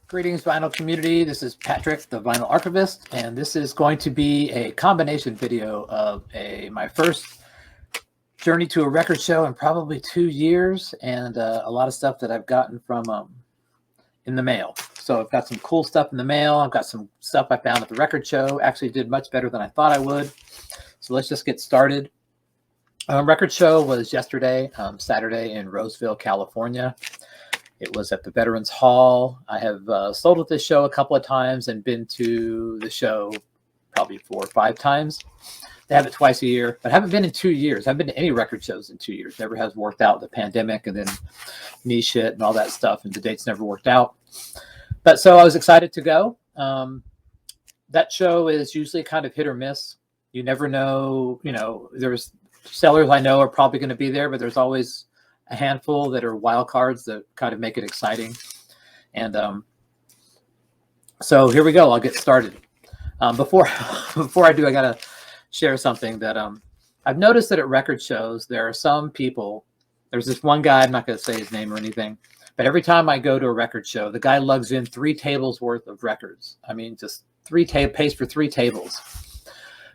Greetings, vinyl community. This is Patrick, the vinyl archivist, and this is going to be a combination video of my first journey to a record show in probably 2 years, and a lot of stuff that I've gotten from in the mail. So I've got some cool stuff in the mail. I've got some stuff I found at the record show. Actually did much better than I thought I would. So let's just get started. Record show was yesterday, Saturday, in Roseville, California. It was at the Veterans Hall. I have sold at this show a couple of times and been to the show probably 4 or 5 times. They have it twice a year, but I haven't been in 2 years. I haven't been to any record shows in 2 years. Never has worked out. The pandemic and then knee shit and all that stuff, and the dates never worked out. But so I was excited to go. That show is usually kind of hit or miss. You never know. You know, there's sellers I know are probably going to be there, but there's always a handful that are wild cards that kind of make it exciting. And so here we go. I'll get started. Before I do, I got to share something that I've noticed that at record shows, there are some people, there's this one guy, I'm not going to say his name or anything, but every time I go to a record show, the guy lugs in 3 tables worth of records. I mean, just pays for 3 tables,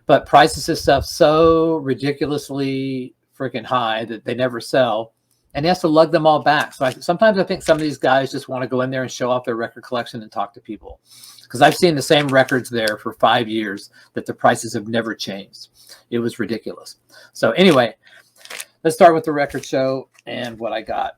but prices his stuff so ridiculously freaking high that they never sell. And he has to lug them all back. So sometimes I think some of these guys just want to go in there and show off their record collection and talk to people. Because I've seen the same records there for 5 years that the prices have never changed. It was ridiculous. So anyway, let's start with the record show and what I got.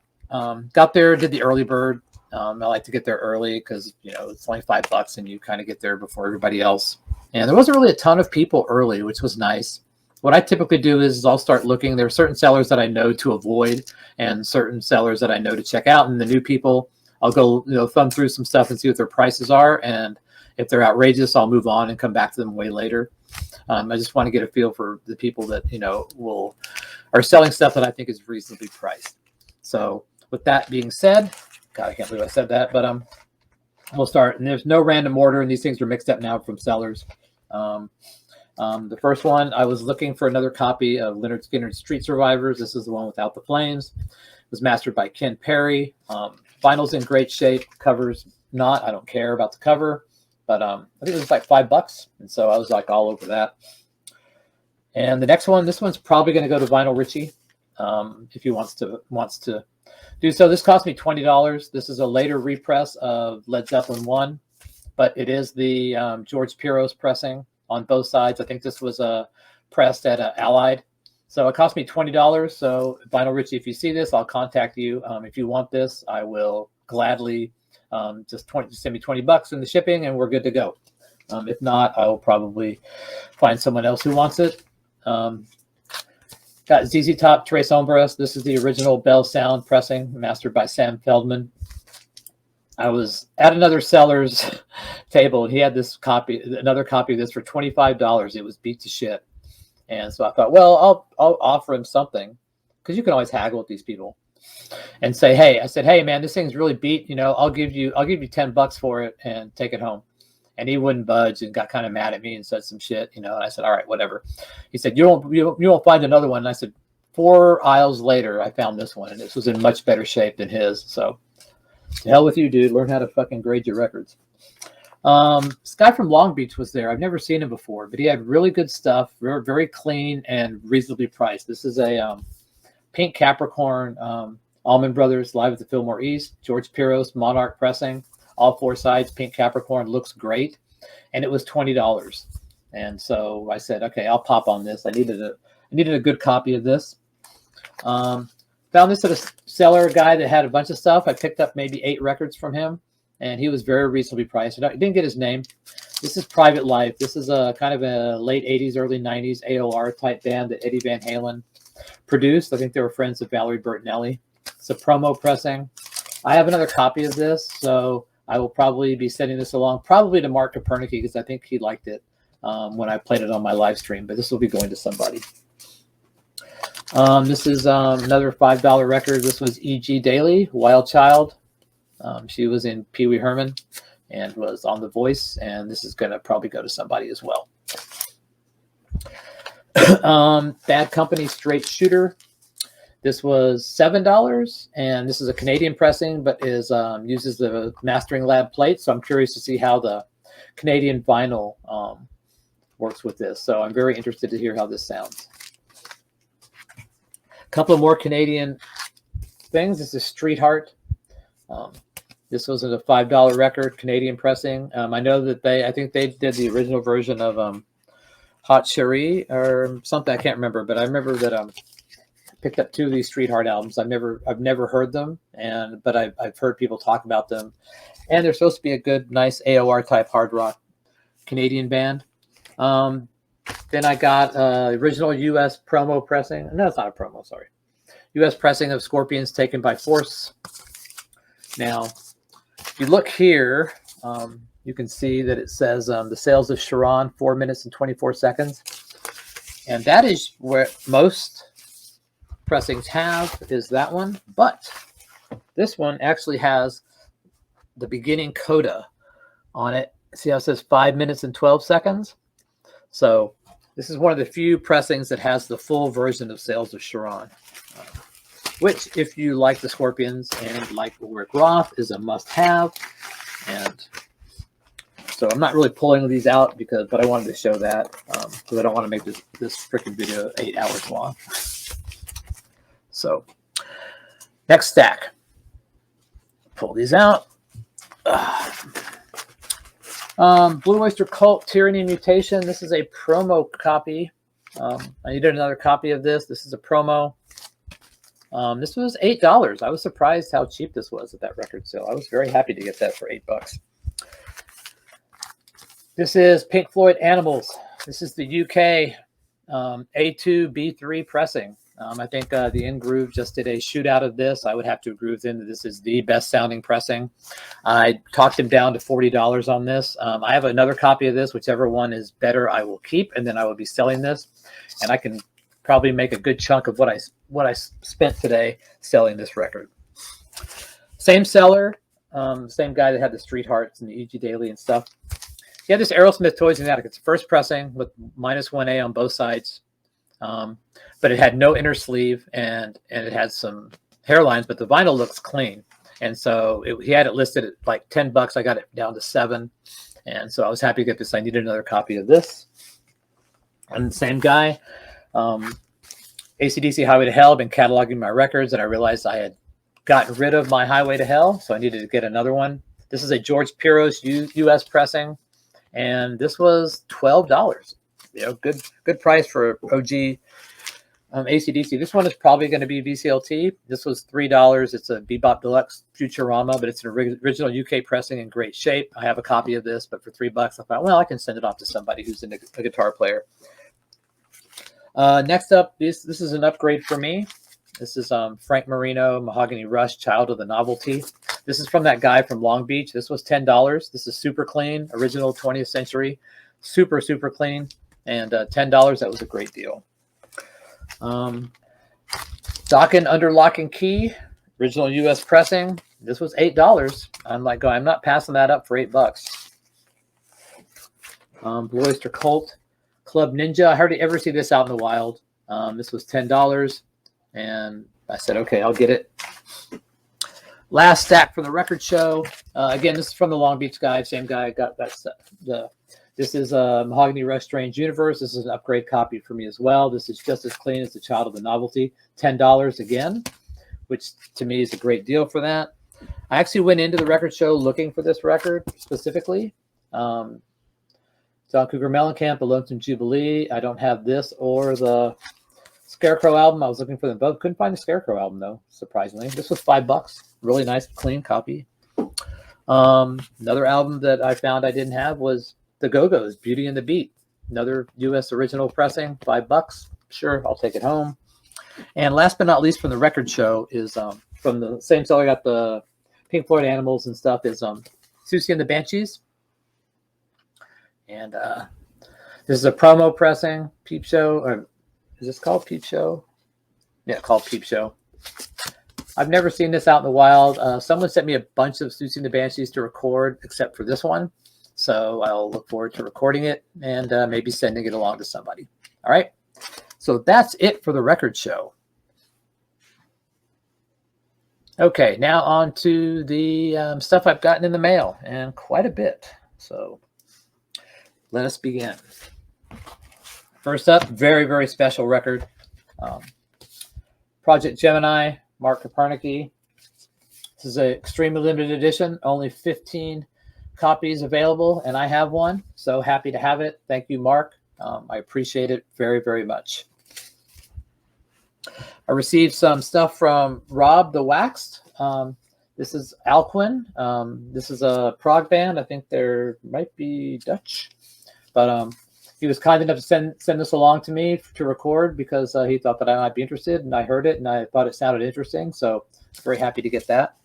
Got there, did the early bird. I like to get there early because, you know, it's only $5 and you kind of get there before everybody else. And there wasn't really a ton of people early, which was nice. What I typically do is I'll start looking. There are certain sellers that I know to avoid and certain sellers that I know to check out. And the new people, I'll go, you know, thumb through some stuff and see what their prices are. And if they're outrageous, I'll move on and come back to them way later. I just want to get a feel for the people that, you know, are selling stuff that I think is reasonably priced. So with that being said, God, I can't believe I said that, but we'll start. And there's no random order, and these things are mixed up now from sellers. The first one, I was looking for another copy of Lynyrd Skynyrd's Street Survivors. This is the one without the flames. It was mastered by Ken Perry. Vinyl's in great shape. Cover's not. I don't care about the cover. But I think it was like $5. And so I was like all over that. And the next one, this one's probably going to go to Vinyl Richie if he wants to do so. This cost me $20. This is a later repress of Led Zeppelin 1. But it is the George Piros pressing on both sides. I think this was pressed at Allied. So it cost me $20. So Vinyl Richie, if you see this, I'll contact you. If you want this, I will gladly just send me $20 in the shipping and we're good to go. If not, I will probably find someone else who wants it. Got ZZ Top, Trey Sombras. This is the original Bell Sound pressing, mastered by Sam Feldman. I was at another seller's table, and he had another copy of this for $25. It was beat to shit. And so I thought, well, I'll offer him something, because you can always haggle with these people and say, hey, I said, hey, man, this thing's really beat. You know, I'll give you $10 for it and take it home. And he wouldn't budge and got kind of mad at me and said some shit, you know. And I said, all right, whatever. He said, you won't find another one. And I said, 4 aisles later, I found this one, and this was in much better shape than his. So to hell with you, dude. Learn how to fucking grade your records. This guy from Long Beach was there. I've never seen him before, but he had really good stuff, very, very clean and reasonably priced. This is a pink Capricorn Allman Brothers live at the Fillmore East. George Piros Monarch pressing, all 4 sides. Pink Capricorn looks great, and it was $20. And so I said, okay, I'll pop on this. I needed a good copy of this. Found this at a seller guy that had a bunch of stuff. I picked up maybe 8 records from him, and he was very reasonably priced. I didn't get his name. This is Private Life. This is a kind of a late 80s, early 90s AOR type band that Eddie Van Halen produced. I think they were friends of Valerie Bertinelli. It's a promo pressing. I have another copy of this, so I will probably be sending this along, probably to Mark Kopernicki, because I think he liked it when I played it on my live stream, but this will be going to somebody. This is another $5 record. This was E.G. Daily, Wild Child. She was in Pee Wee Herman and was on The Voice, and this is going to probably go to somebody as well. Bad Company Straight Shooter. This was $7, and this is a Canadian pressing, but is uses the Mastering Lab plate. So I'm curious to see how the Canadian vinyl works with this. So I'm very interested to hear how this sounds. A couple of more Canadian things. This is Street Heart. This was a $5 record, Canadian pressing. I know that I think they did the original version of Hot Cherie or something. I can't remember, but I remember that I picked up 2 of these Street Heart albums. I've never heard them, but I've heard people talk about them, and they're supposed to be a good, nice AOR type hard rock Canadian band. Then I got original U.S. promo pressing. No, it's not a promo. Sorry, U.S. pressing of Scorpions, Taken by Force. Now, if you look here, you can see that it says the sales of Sharon, 4 minutes and 24 seconds. And that is where most pressings have, is that one. But this one actually has the beginning coda on it. See how it says 5 minutes and 12 seconds? So this is one of the few pressings that has the full version of Sales of Sharon. Which, if you like the Scorpions and like Rick Roth, is a must-have. And so I'm not really pulling these out but I wanted to show that because I don't want to make this freaking video 8 hours long. So next stack. Pull these out. Blue Oyster Cult, Tyranny, Mutation. This is a promo copy. I needed another copy of this. This is a promo. This was $8. I was surprised how cheap this was at that record sale. I was very happy to get that for $8. This is Pink Floyd Animals. This is the UK A2 B3 pressing. I think the In Groove just did a shootout of this. I would have to agree with him that this is the best sounding pressing. I talked him down to $40 on this. I have another copy of this. Whichever one is better, I will keep, and then I will be selling this. And I can probably make a good chunk of what I spent today selling this record. Same seller, same guy that had the Street Hearts and the E.G. Daily and stuff. Yeah, this Aerosmith Toys in the Attic. It's first pressing with -1A on both sides, but it had no inner sleeve and it had some hairlines, but the vinyl looks clean. And so he had it listed at like $10. I got it down to $7, and so I was happy to get this. I needed another copy of this. And the same guy. AC/DC Highway to Hell, been cataloging my records, and I realized I had gotten rid of my Highway to Hell, so I needed to get another one. This is a George Piros US pressing, and this was $12. You know, good price for OG AC/DC. This one is probably going to be VCLT. This was $3. It's a Bebop Deluxe Futurama, but it's an original UK pressing in great shape. I have a copy of this, but for $3, I thought, well, I can send it off to somebody who's a guitar player. Next up, this is an upgrade for me. This is Frank Marino, Mahogany Rush, Child of the Novelty. This is from that guy from Long Beach. This was $10. This is super clean, original 20th century, super clean, and $10. That was a great deal. Dokken Under Lock and Key, original U.S. pressing. This was $8. I'm like, I'm not passing that up for $8. Blue Oyster Cult, Club Ninja. I hardly ever see this out in the wild. This was $10, and I said, okay, I'll get it. Last stack from the record show. Again, this is from the Long Beach guy. Same guy got that stuff. This is Mahogany Rush Strange Universe. This is an upgrade copy for me as well. This is just as clean as the Child of the Novelty. $10 again, which to me is a great deal for that. I actually went into the record show looking for this record specifically. John Cougar Mellencamp, The Lonesome Jubilee. I don't have this or the Scarecrow album. I was looking for them both. Couldn't find the Scarecrow album, though, surprisingly. This was $5. Really nice, clean copy. Another album that I found I didn't have was The Go-Go's, Beauty and the Beat. Another U.S. original pressing, $5. Sure, I'll take it home. And last but not least from the record show is from the same seller, I got the Pink Floyd Animals and stuff, is Susie and the Banshees. And this is a promo pressing, Peep Show. Or is this called Peep Show? Yeah, called Peep Show. I've never seen this out in the wild. Someone sent me a bunch of Susie and the Banshees to record, except for this one. So I'll look forward to recording it and maybe sending it along to somebody. All right. So that's it for the record show. Okay, now on to the stuff I've gotten in the mail, and quite a bit. So let us begin. First up, very, very special record. Project Gemini, Mark Kopernicki. This is an extremely limited edition, only 15 copies available, and I have one, so happy to have it. Thank you, Mark. I appreciate it very, very much. I received some stuff from Rob the Waxed. This is Alcuin. This is a prog band. I think they might be Dutch, but he was kind enough to send this along to me to record because he thought that I might be interested, and I heard it and I thought it sounded interesting, so very happy to get that.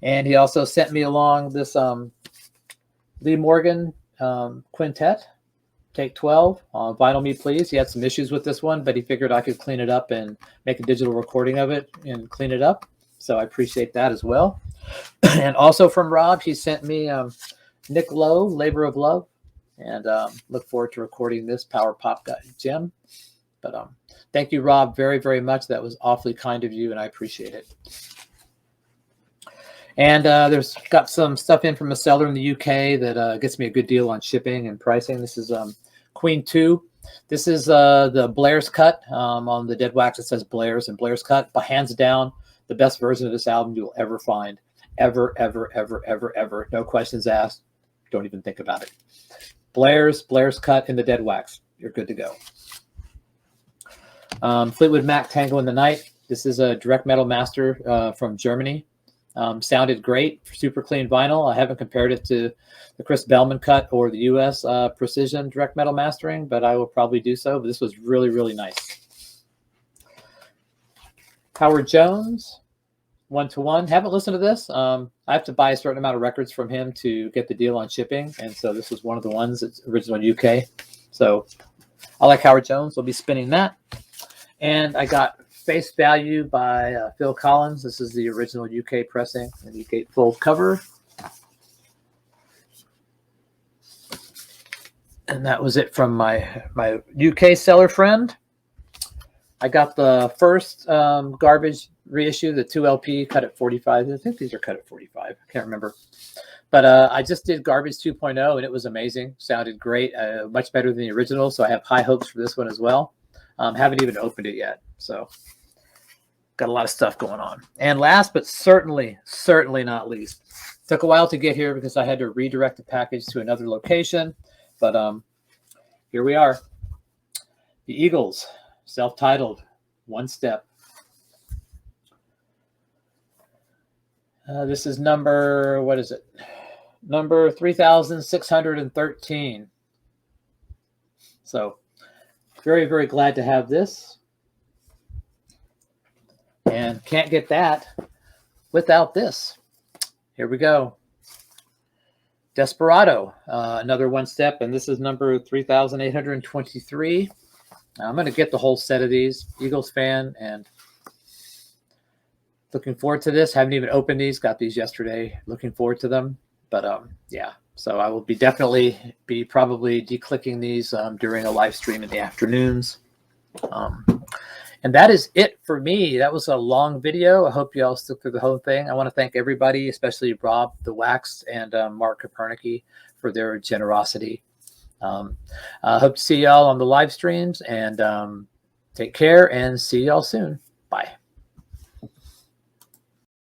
And he also sent me along this Lee Morgan quintet, Take 12, Vinyl Me Please. He had some issues with this one, but he figured I could clean it up and make a digital recording of it and clean it up. So I appreciate that as well. And also from Rob, he sent me Nick Lowe, Labor of Love, and look forward to recording this Power Pop gem. But thank you, Rob, very, very much. That was awfully kind of you, and I appreciate it. And there's got some stuff in from a seller in the UK that gets me a good deal on shipping and pricing. This is Queen 2. This is the Blair's cut. On the Dead Wax, it says Blair's and Blair's cut. But hands down, the best version of this album you'll ever find. Ever, ever, ever, ever, ever. No questions asked. Don't even think about it. Blair's cut in the Dead Wax. You're good to go. Fleetwood Mac, Tango in the Night. This is a direct metal master from Germany. Sounded great, super clean vinyl. I haven't compared it to the Chris Bellman cut or the US Precision direct metal mastering, but I will probably do so. But this was really, really nice. Howard Jones, 1-to-1. Haven't listened to this. I have to buy a certain amount of records from him to get the deal on shipping, and so this was one of the ones that's original UK. So I like Howard Jones. We'll be spinning that. And I got Face Value by Phil Collins. This is the original UK pressing, the gatefold cover. And that was it from my UK seller friend. I got the first garbage reissue, the 2LP cut at 45. I think these are cut at 45. I can't remember. But I just did Garbage 2.0, and it was amazing. Sounded great, much better than the original. So I have high hopes for this one as well. Haven't even opened it yet. So got a lot of stuff going on. And last but certainly not least, took a while to get here because I had to redirect the package to another location. But here we are. The Eagles, self-titled, One Step. This is number, what is it? Number 3,613. So very, very glad to have this. And can't get that without this. Here we go. Desperado, another One Step, and this is number 3,823. I'm going to get the whole set of these. Eagles fan, and looking forward to this. Haven't even opened these. Got these yesterday. Looking forward to them. But yeah, so I will definitely be probably declicking these during a live stream in the afternoons. And that is it for me. That was a long video. I hope you all stuck through the whole thing. I want to thank everybody, especially Rob the Wax and Mark Kopernicki for their generosity. I hope to see y'all on the live streams, and take care and see y'all soon. Bye.